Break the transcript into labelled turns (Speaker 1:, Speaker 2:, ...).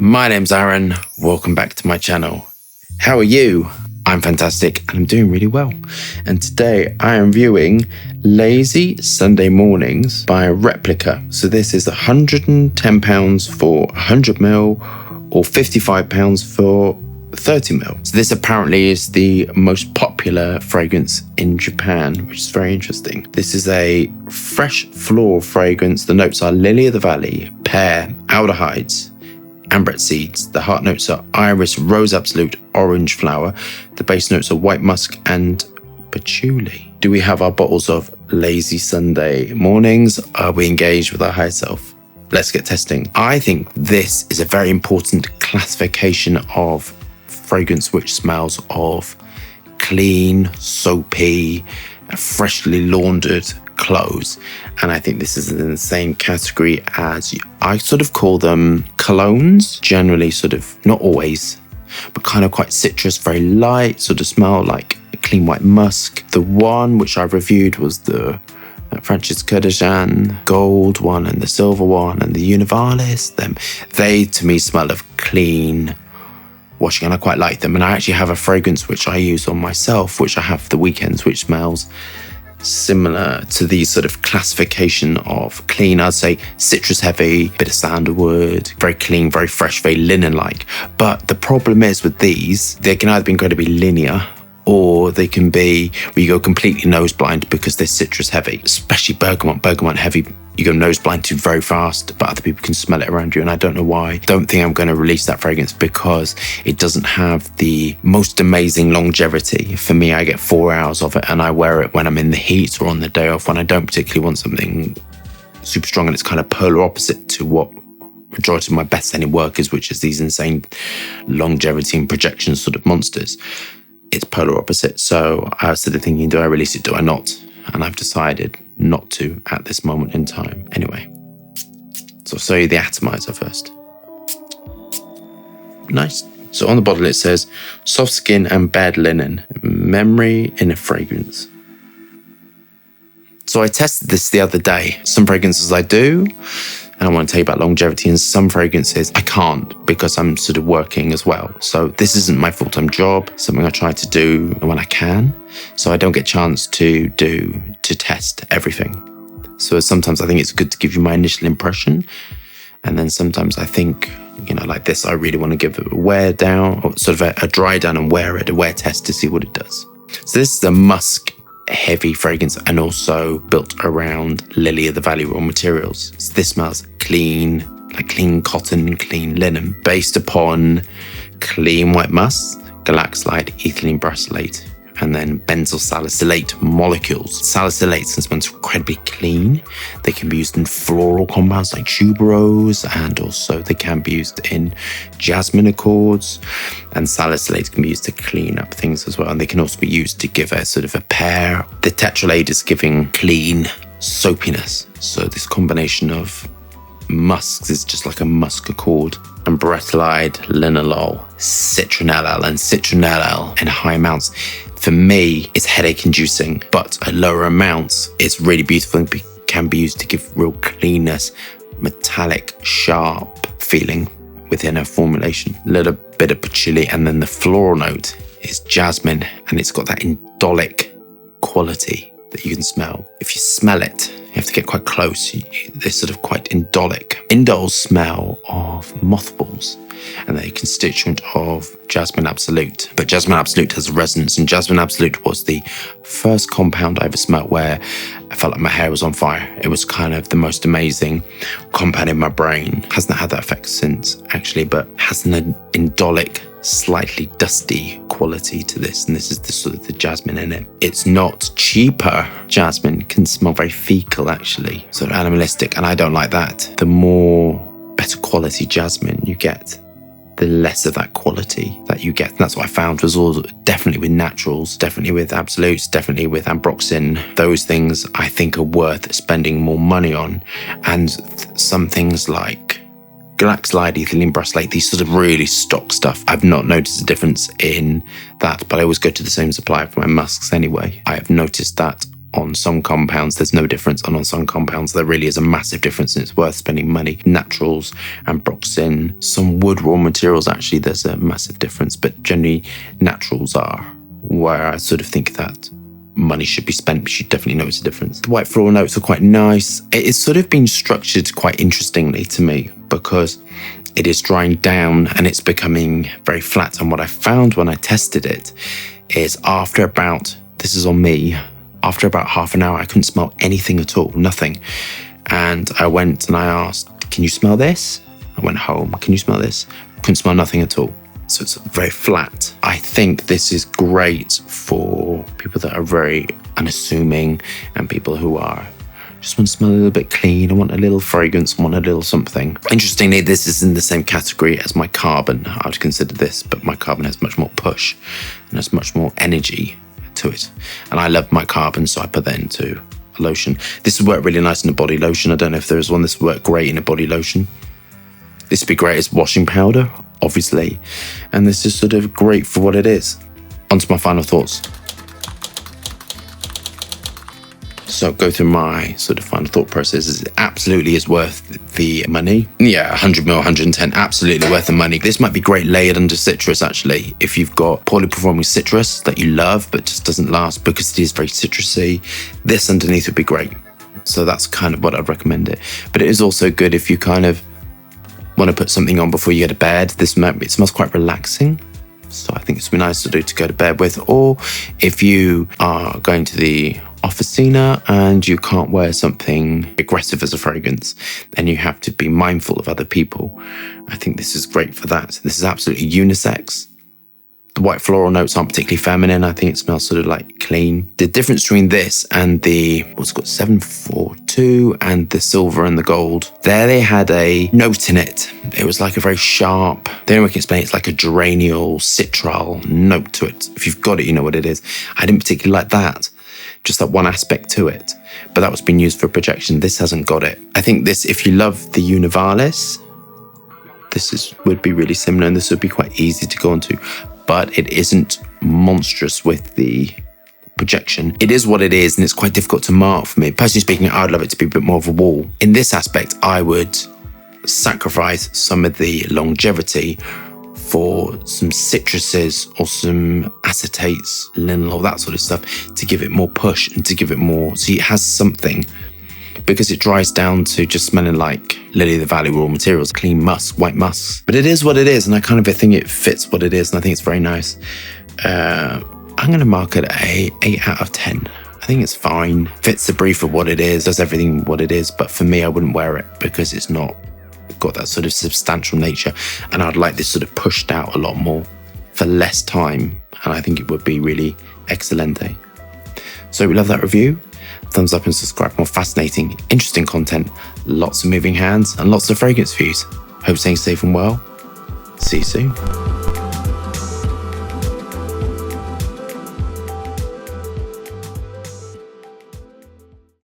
Speaker 1: My name's Aaron. Welcome back to my channel. How are you? I'm fantastic and I'm doing really well. And today I am viewing Lazy Sunday Mornings by Replica. So this is £110 for 100ml or £55 for 30ml. So this apparently is the most popular fragrance in Japan, which is very interesting. This is a fresh floral fragrance. The notes are lily of the valley, pear, aldehydes, ambret seeds. The heart notes are iris, rose absolute, orange flower. The base notes are white musk and patchouli. Do we have our bottles of Lazy Sunday Mornings? Are we engaged with our higher self? Let's get testing. I think this is a very important classification of fragrance which smells of clean, soapy, freshly laundered clothes. And I think this is in the same category as, I sort of call them colognes, generally sort of, not always, but kind of quite citrus, very light, sort of smell like a clean white musk. The one which I reviewed was the Francis Kurkdjian gold one and the silver one and the Univalis. They to me smell of clean washing, and I quite like them. And I actually have a fragrance which I use on myself, which I have for the weekends, which smells similar to these sort of classification of clean. I'd say citrus heavy, bit of sandalwood, very clean, very fresh, very linen-like. But the problem is with these, they can either be incredibly linear or they can be where you go completely nose blind because they're citrus heavy, especially bergamot. Bergamot heavy, you go nose blind to very fast, but other people can smell it around you, and I don't know why. Don't think I'm going to release that fragrance because it doesn't have the most amazing longevity. For me, I get 4 hours of it, and I wear it when I'm in the heat or on the day off when I don't particularly want something super strong, and it's kind of polar opposite to what majority of my best-selling work is, which is these insane longevity and projection sort of monsters. It's polar opposite. So I was sort of thinking, do I release it, do I not? And I've decided not to at this moment in time. Anyway, so I'll show you the atomizer first. Nice. So on the bottle it says, soft skin and bad linen, memory in a fragrance. So I tested this the other day. Some fragrances I do, and I want to tell you about longevity, and some fragrances I can't because I'm sort of working as well. So this isn't my full-time job, something I try to do when I can. So I don't get a chance to test everything. So sometimes I think it's good to give you my initial impression. And then sometimes I think, like this, I really want to give it a wear down, or sort of a dry down and wear it, a wear test to see what it does. So this is a musk heavy fragrance and also built around lily of the valley raw materials. So this smells clean, like clean cotton, clean linen, based upon clean white musk, galaxolide, ethylene brassylate, and then benzyl salicylate molecules. Salicylates smells incredibly clean. They can be used in floral compounds like tuberose, and also they can be used in jasmine accords. And salicylates can be used to clean up things as well. And they can also be used to give a sort of a pear. The tetralate is giving clean soapiness. So this combination of musks is just like a musk accord. And beretylide, linalool, citronellal, and citronellal in high amounts, for me, it's headache inducing, but at lower amounts, it's really beautiful and can be used to give real cleanness, metallic, sharp feeling within a formulation. A little bit of patchouli, and then the floral note is jasmine, and it's got that indolic quality that you can smell. If you smell it, you have to get quite close. They're sort of quite indolic. Indoles smell of mothballs, and they're a constituent of Jasmine Absolute. But Jasmine Absolute has a resonance, and Jasmine Absolute was the first compound I ever smelled where I felt like my hair was on fire. It was kind of the most amazing compound in my brain. Hasn't had that effect since, actually, but has an indolic, slightly dusty quality to this, and this is the sort of the jasmine in it. It's not cheaper. Jasmine can smell very fecal, actually, sort of animalistic, and I don't like that. The more better quality jasmine you get, the less of that quality that you get. And that's what I found was all definitely with naturals, definitely with absolutes, definitely with ambroxan. Those things I think are worth spending more money on. And some things like galaxolide, ethylene brassylate, these sort of really stock stuff, I've not noticed a difference in that, but I always go to the same supplier for my musks anyway. I have noticed that on some compounds there's no difference, and on some compounds there really is a massive difference, and it's worth spending money. Naturals, ambroxan, some wood raw materials, actually there's a massive difference, but generally naturals are where I sort of think that money should be spent, but you definitely notice a difference. The white floral notes are quite nice. It is sort of been structured quite interestingly to me because it is drying down and it's becoming very flat. And what I found when I tested it is after about, this is on me, after about half an hour, I couldn't smell anything at all, nothing. And I went and I asked, can you smell this? I went home, can you smell this? Couldn't smell nothing at all. So it's very flat. I think this is great for people that are very unassuming and people who are just want to smell a little bit clean, I want a little fragrance, I want a little something. Interestingly, this is in the same category as my carbon. I would consider this, but my carbon has much more push and has much more energy to it. And I love my carbon, so I put that into a lotion. This would work really nice in a body lotion. I don't know if there is one. This would work great in a body lotion. This would be great as washing powder, obviously. And this is sort of great for what it is. On to my final thoughts. So go through my sort of final thought process. It absolutely is worth the money. Yeah, 100ml, 110, absolutely worth the money. This might be great layered under citrus, actually. If you've got poorly performing citrus that you love, but just doesn't last because it is very citrusy, this underneath would be great. So that's kind of what I'd recommend it. But it is also good if you kind of want to put something on before you go to bed. It smells quite relaxing. So I think it's nice to do to go to bed with. Or if you are going to the officina and you can't wear something aggressive as a fragrance, then you have to be mindful of other people. I think this is great for that. This is absolutely unisex. The white floral notes aren't particularly feminine. I think it smells sort of like clean. The difference between this and the, what's got 742 and the silver and the gold, there they had a note in it. It was like a very sharp, the only way I can explain it, it's like a geraniol, citral note to it. If you've got it, you know what it is. I didn't particularly like that. Just that one aspect to it. But that was being used for projection. This hasn't got it. I think this, if you love the Univalis, this would be really similar and this would be quite easy to go onto. But it isn't monstrous with the projection. It is what it is and it's quite difficult to mark for me. Personally speaking, I'd love it to be a bit more of a wall. In this aspect, I would sacrifice some of the longevity for some citruses or some acetates, linalool, that sort of stuff, to give it more push and to give it more, so it has something, because it dries down to just smelling like Lily of the Valley raw materials, clean musk, white musk. But it is what it is, and I kind of think it fits what it is, and I think it's very nice. I'm going to mark it a 8 out of 10. I think it's fine, fits the brief of what it is, does everything what it is, but for me, I wouldn't wear it because it's not got that sort of substantial nature, and I'd like this sort of pushed out a lot more for less time, and I think it would be really excelente. So we love that review. Thumbs up and subscribe for more fascinating, interesting content, lots of moving hands and lots of fragrance views. Hope staying safe and well. See you soon.